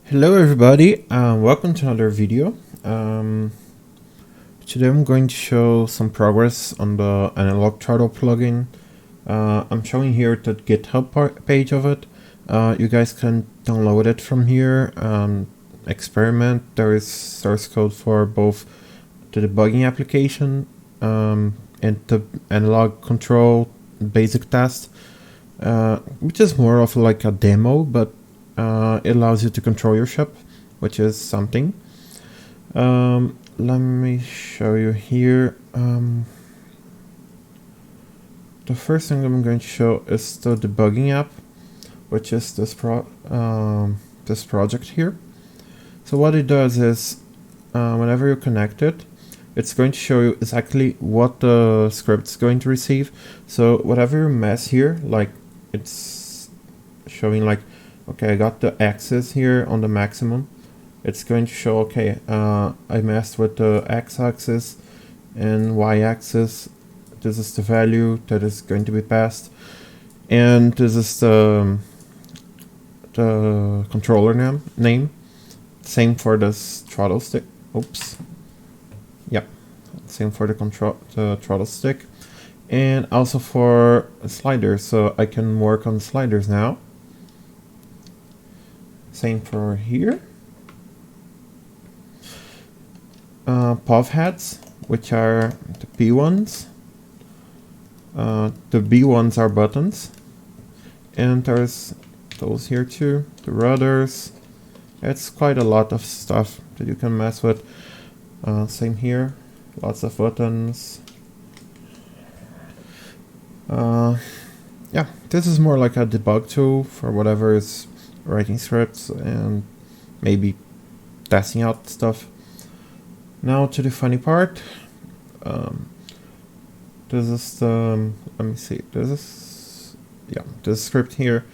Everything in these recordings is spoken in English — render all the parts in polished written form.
Hello everybody, welcome to another video. Today I'm going to show some progress on the analog throttle plugin. I'm showing here the GitHub page of it. You guys can download it from here, experiment. There is source code for both the debugging application and the analog control basic test, which is more of like a demo, but it allows you to control your ship, which is something. Let me show you here. The first thing I'm going to show is the debugging app, which is this project here. So what it does is, whenever you connect it, it's going to show you exactly what the script is going to receive. So whatever you mess here, like it's showing like, okay, I got the axis here on the maximum. It's going to show, okay, I messed with the x-axis and y-axis. This is the value that is going to be passed. And this is the controller name. Same for this throttle stick. Oops. Yep. Same for the throttle stick. And also for sliders. So I can work on sliders now. Same for here. POV heads, which are the P ones. The B ones are buttons. And there's those here too. The rudders. It's quite a lot of stuff that you can mess with. Same here. Lots of buttons. Yeah, this is more like a debug tool for whatever is writing scripts and maybe testing out stuff. Now to the funny part. This is the, let me see, this script here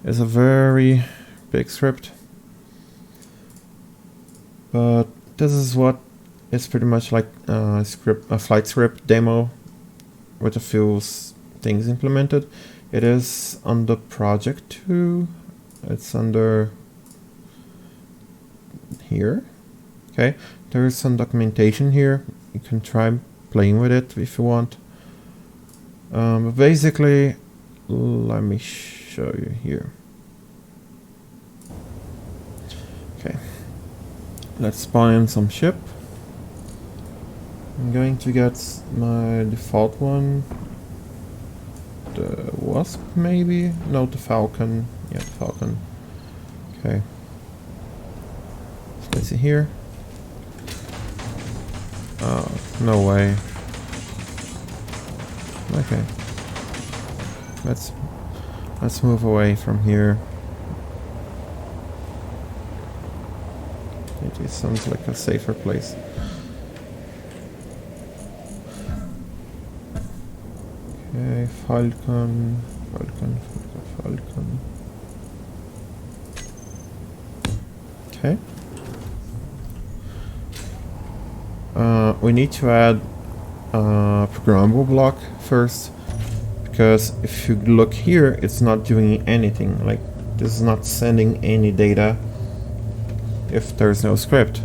is a very big script. But this is what is pretty much like a flight script demo with a few things implemented. It is on the project too. It's under here. Okay, there is some documentation here. You can try playing with it if you want. But basically, let me show you here. Okay, let's spawn in some ship. I'm going to get my default one. The Wasp, maybe? No, the Falcon. Yeah, the Falcon. Okay. Let's see here. Oh, no way. Okay. Let's move away from here. It sounds like a safer place. Okay, Falcon. Okay. We need to add a programmable block first, because if you look here, it's not doing anything. Like, this is not sending any data if there's no script.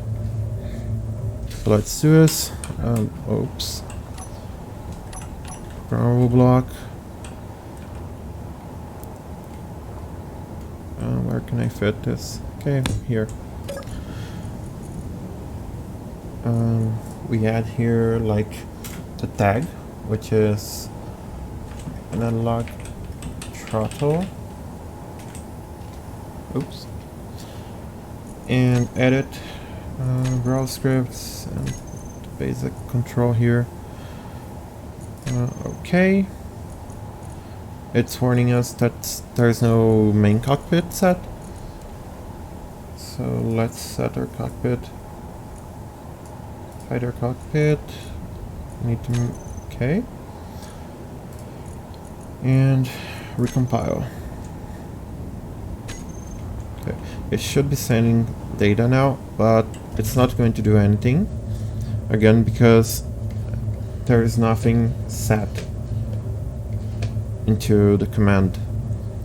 So let's do this. Oops. Programmable block. Where can I fit this? Okay, here. We add here like the tag, which is an analog throttle. Oops. And edit browse scripts and the basic control here. Okay. It's warning us that there's no main cockpit set. So let's set our cockpit. Fighter cockpit. Need to, okay. And recompile. Okay. It should be sending data now, but it's not going to do anything. Again, because there is nothing set into the command,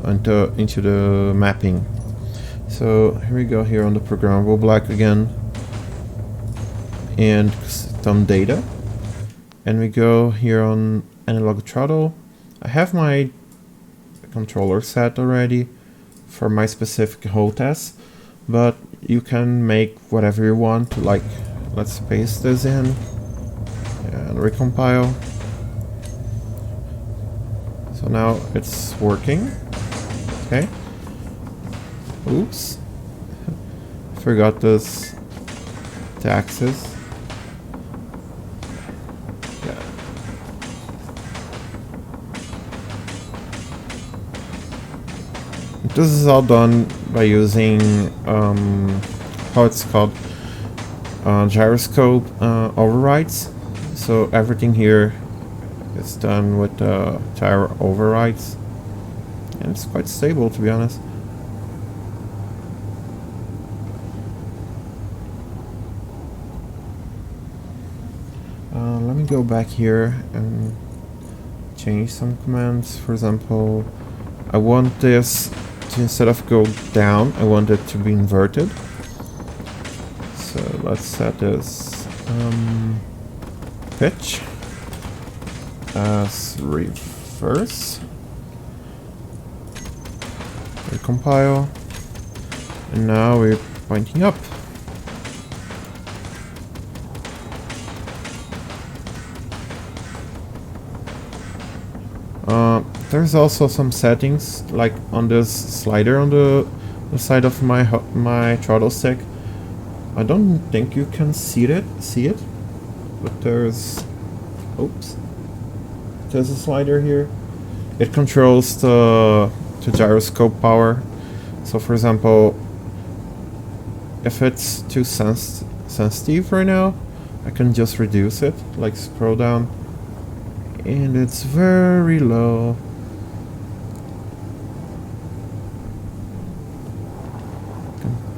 into the mapping. So here we go here on the programmable block again, and custom data, and we go here on analog throttle. I have my controller set already for my specific hole test, but you can make whatever you want. Like, let's paste this in and recompile. So now it's working. Okay. Oops. Forgot this axis. Yeah. This is all done by using how it's called, gyroscope overrides. So everything here is done with gyro overrides, and it's quite stable, to be honest. Let me go back here and change some commands. For example, I want this to, instead of go down, I want it to be inverted. So let's set this pitch as reverse. Recompile, and now we're pointing up. There's also some settings, like on this slider on the side of my throttle stick. I don't think you can see it, but there's, oops, there's a slider here. It controls the gyroscope power. So for example, if it's too sensitive right now, I can just reduce it, like scroll down, and it's very low.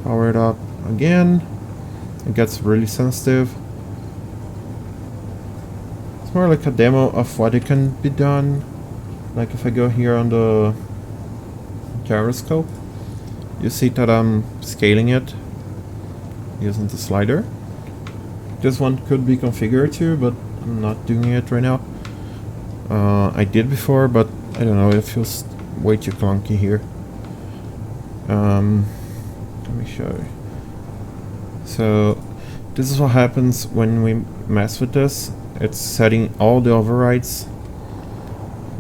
Power it up again. It gets really sensitive. It's more like a demo of what it can be done. Like if I go here on the gyroscope, you see that I'm scaling it using the slider. This one could be configured too, but I'm not doing it right now. I did before, but I don't know, it feels way too clunky here. Let me show you. So this is what happens when we mess with this. It's setting all the overrides,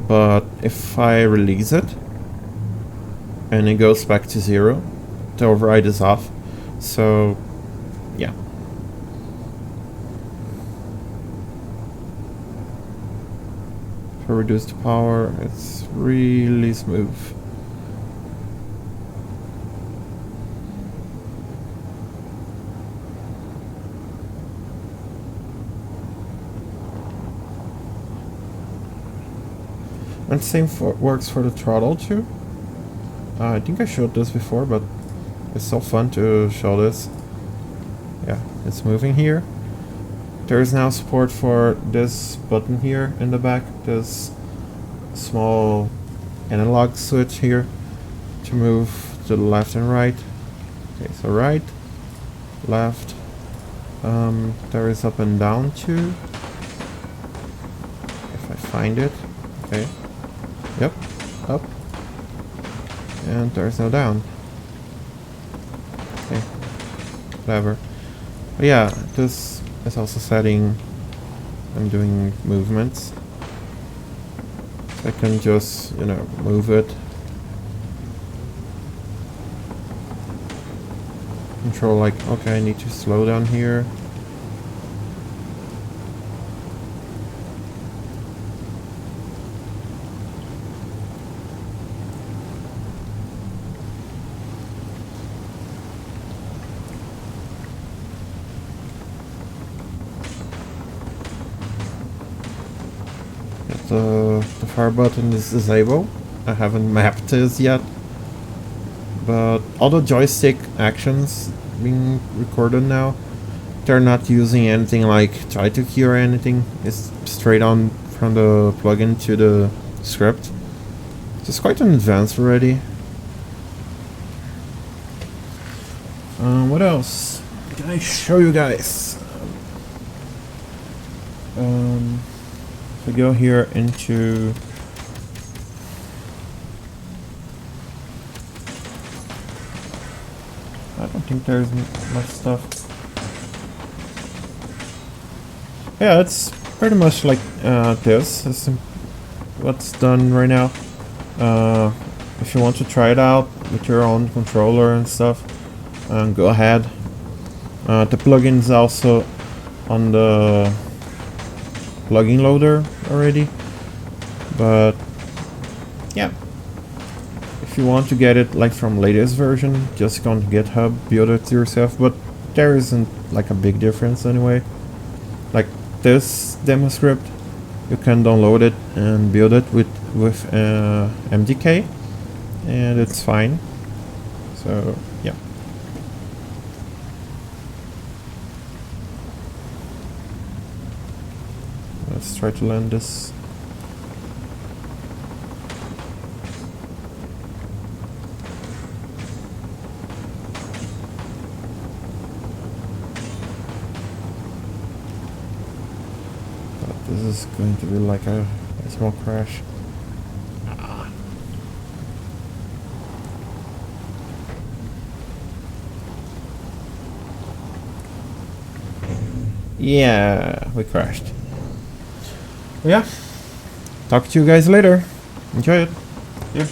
but if I release it and it goes back to 0, the override is off. So yeah. If I reduce the power, it's really smooth. And same works for the throttle too. I think I showed this before, but it's so fun to show this. Yeah, it's moving here. There is now support for this button here in the back, this small analog switch here to move to the left and right. Okay, so right, left. There is up and down too, if I find it. Okay. Yep, up, and there's no down. Okay, whatever. But yeah, this is also setting, I'm doing movements. So I can just, you know, move it. Control like, okay, I need to slow down here. The fire button is disabled. I haven't mapped this yet, but all the joystick actions being recorded now, they're not using anything like try to key or anything. It's straight on from the plugin to the script. It's quite an advance already. What else can I show you guys? If we go here into I don't think there's much stuff. Yeah, it's pretty much like this. It's what's done right now. If you want to try it out with your own controller and stuff, go ahead. The plugin is also on the plugin loader already, but yeah, if you want to get it like from latest version, just go on GitHub, build it yourself, but there isn't like a big difference anyway. Like this demo script, you can download it and build it with MDK, and it's fine. So yeah. Let's try to land this. But this is going to be like a small crash. Yeah, we crashed. Yeah. Talk to you guys later. Enjoy it. Yeah.